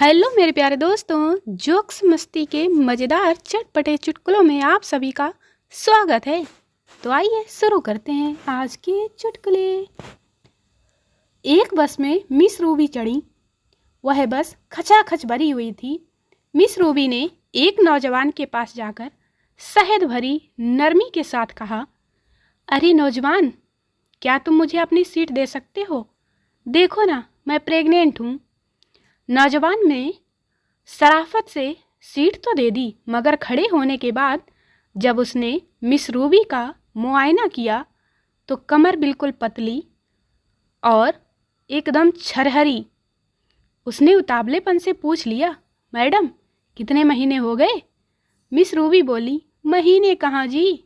Hello मेरे प्यारे दोस्तों, जोक्स मस्ती के मज़ेदार चटपटे चुटकुलों में आप सभी का स्वागत है। तो आइए शुरू करते हैं आज के चुटकुले। एक बस में मिस रूबी चढ़ी। वह बस खचाखच भरी हुई थी। मिस रूबी ने एक नौजवान के पास जाकर शहद भरी नरमी के साथ कहा, अरे नौजवान, क्या तुम मुझे अपनी सीट दे सकते हो? देखो ना, मैं प्रेग्नेंट हूँ। नौजवान ने शराफत से सीट तो दे दी, मगर खड़े होने के बाद जब उसने मिस रूबी का मुआयना किया तो कमर बिल्कुल पतली और एकदम छरहरी। उसने उतावलेपन से पूछ लिया, मैडम, कितने महीने हो गए? मिस रूबी बोली, महीने कहाँ जी,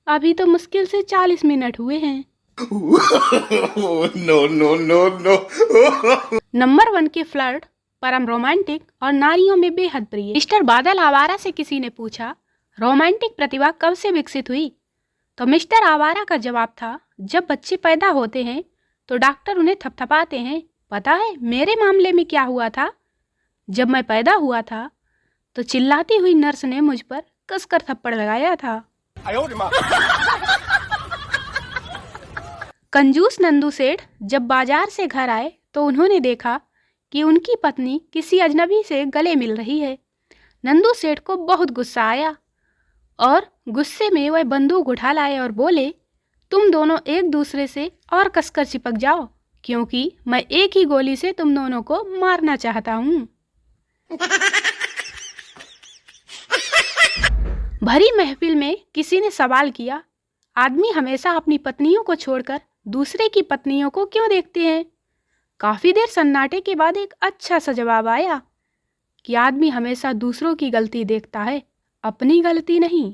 अभी तो मुश्किल से 40 मिनट हुए हैं। No no no no. Number 1 के फ्लर्ट, परम रोमांटिक और नारियों में बेहद प्रिय। मिस्टर बादल आवारा से किसी ने पूछा, रोमांटिक प्रतिभा कब से विकसित हुई? तो मिस्टर आवारा का जवाब था, जब बच्चे पैदा होते हैं तो डॉक्टर उन्हें थपथपाते हैं। पता है मेरे मामले में क्या हुआ था? जब मैं पैदा हुआ था तो चिल्लाती हुई नर्स ने मुझ पर कसकर थप्पड़ लगाया था। कंजूस नंदू सेठ जब बाजार से घर आए तो उन्होंने देखा कि उनकी पत्नी किसी अजनबी से गले मिल रही है। नंदू सेठ को बहुत गुस्सा आया और गुस्से में वह बंदूक उठा लाए और बोले, तुम दोनों एक दूसरे से और कसकर चिपक जाओ, क्योंकि मैं एक ही गोली से तुम दोनों को मारना चाहता हूँ। भरी महफिल में किसी ने सवाल किया, आदमी हमेशा अपनी पत्नियों को छोड़कर दूसरे की पत्नियों को क्यों देखते हैं? काफी देर सन्नाटे के बाद एक अच्छा सा जवाब आया कि आदमी हमेशा दूसरों की गलती देखता है, अपनी गलती नहीं।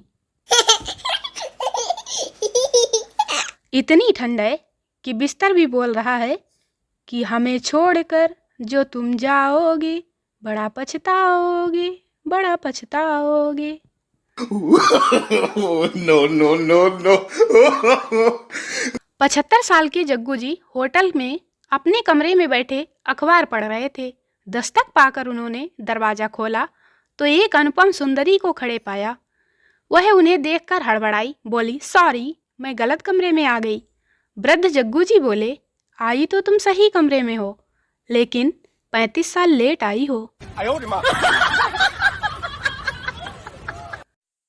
इतनी ठंड है कि बिस्तर भी बोल रहा है कि हमें छोड़कर जो तुम जाओगे बड़ा पछताओगे, बड़ा पछताओगे। No no no no. 75 साल के जग्गू जी होटल में अपने कमरे में बैठे अखबार पढ़ रहे थे। दस्तक पाकर उन्होंने दरवाजा खोला तो एक अनुपम सुंदरी को खड़े पाया। वह उन्हें देखकर हड़बड़ाई, बोली, सॉरी, मैं गलत कमरे में आ गई। वृद्ध जग्गू जी बोले, आई तो तुम सही कमरे में हो, लेकिन 35 साल लेट आई हो।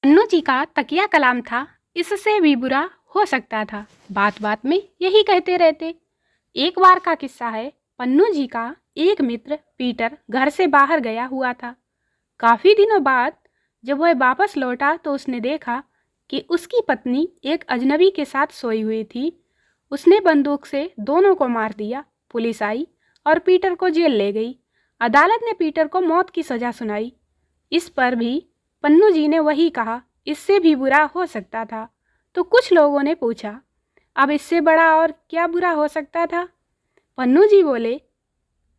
अन्नू जी का तकिया कलाम था, इससे भी बुरा हो सकता था। बात बात में यही कहते रहते। एक बार का किस्सा है। पन्नू जी का एक मित्र पीटर घर से बाहर गया हुआ था। काफी दिनों बाद जब वह वापस लौटा तो उसने देखा कि उसकी पत्नी एक अजनबी के साथ सोई हुई थी। उसने बंदूक से दोनों को मार दिया। पुलिस आई और पीटर को जेल ले गई। अदालत ने पीटर को मौत की सजा सुनाई। इस पर भी पन्नू जी ने वही कहा, इससे भी बुरा हो सकता था। तो कुछ लोगों ने पूछा, अब इससे बड़ा और क्या बुरा हो सकता था? पन्नू जी बोले,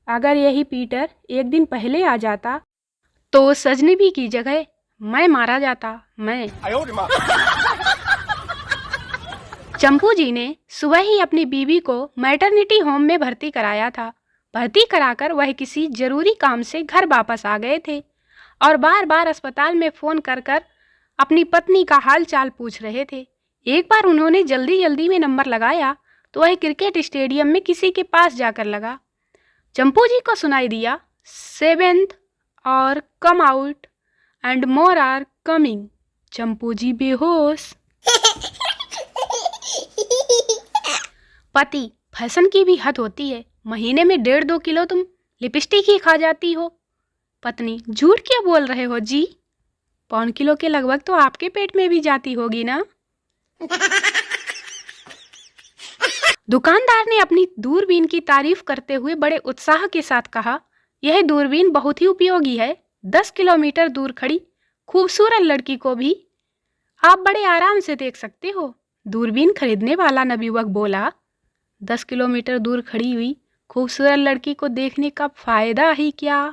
अगर यही पीटर एक दिन पहले आ जाता तो उस अजनबी की जगह मैं मारा जाता, मैं। चंपू जी ने सुबह ही अपनी बीवी को मैटरनिटी होम में भर्ती कराया था। भर्ती कराकर वह किसी जरूरी काम से घर वापस आ गए थे और बार बार अस्पताल में फ़ोन कर कर अपनी पत्नी का हाल चाल पूछ रहे थे। एक बार उन्होंने जल्दी जल्दी में नंबर लगाया तो वह क्रिकेट स्टेडियम में किसी के पास जाकर लगा। चंपू जी को सुनाई दिया, 7th और come out and more are coming. Champu ji बेहोश। पति, फैशन की भी हद होती है, महीने में 1.5-2 किलो तुम लिपस्टिक ही खा जाती हो। पत्नी, झूठ क्यों बोल रहे हो जी? 1 किलो के लगभग तो आपके पेट में भी जाती होगी ना। दुकानदार ने अपनी दूरबीन की तारीफ करते हुए बड़े उत्साह के साथ कहा, यह दूरबीन बहुत ही उपयोगी है। 10 किलोमीटर दूर खड़ी खूबसूरत लड़की को भी आप बड़े आराम से देख सकते हो। दूरबीन खरीदने वाला नवयुवक बोला, 10 किलोमीटर दूर खड़ी हुई खूबसूरत लड़की को देखने का फायदा ही क्या?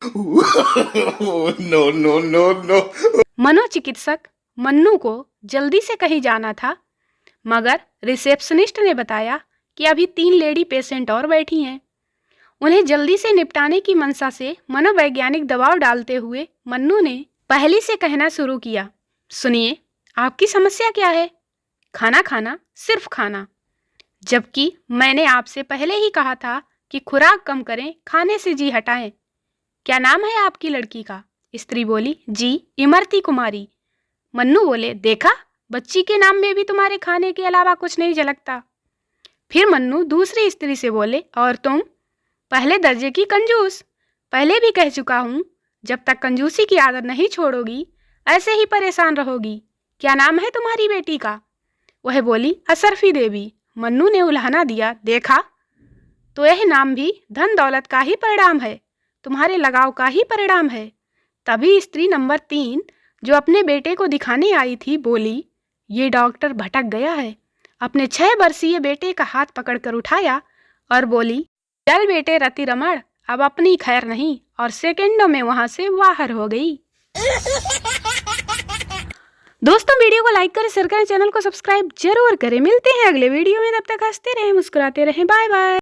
No no no no. मनोचिकित्सक मन्नू को जल्दी से कहीं जाना था, मगर रिसेप्शनिस्ट ने बताया कि अभी 3 लेडी पेशेंट और बैठी हैं। उन्हें जल्दी से निपटाने की मंशा से मनोवैज्ञानिक दबाव डालते हुए मन्नू ने पहली से कहना शुरू किया, सुनिए, आपकी समस्या क्या है? खाना खाना, सिर्फ खाना। जबकि मैंने आपसे पहले ही कहा था कि खुराक कम करें, खाने से जी हटाएं। क्या नाम है आपकी लड़की का? स्त्री बोली, जी इमरती कुमारी। मन्नू बोले, देखा, बच्ची के नाम में भी तुम्हारे खाने के अलावा कुछ नहीं झलकता। फिर मन्नू दूसरी स्त्री से बोले, और तुम? पहले दर्जे की कंजूस। पहले भी कह चुका हूँ, जब तक कंजूसी की आदत नहीं छोड़ोगी ऐसे ही परेशान रहोगी। क्या नाम है तुम्हारी बेटी का? वह बोली, अशरफी देवी। मन्नू ने उल्हाना दिया, देखा, तो यह नाम भी धन दौलत का ही परिणाम है, तुम्हारे लगाव का ही परिणाम है। तभी स्त्री नंबर 3 जो अपने बेटे को दिखाने आई थी बोली, ये डॉक्टर भटक गया है। अपने 6 वर्षीय बेटे का हाथ पकड़कर उठाया और बोली, चल बेटे रति रमण, अब अपनी खैर नहीं, और सेकंडों में वहां से बाहर हो गई। दोस्तों, वीडियो को लाइक करें, शेयर करें, चैनल को सब्सक्राइब जरूर करें। मिलते हैं अगले वीडियो में, तब तक हंसते रहें, मुस्कुराते रहें। Bye bye.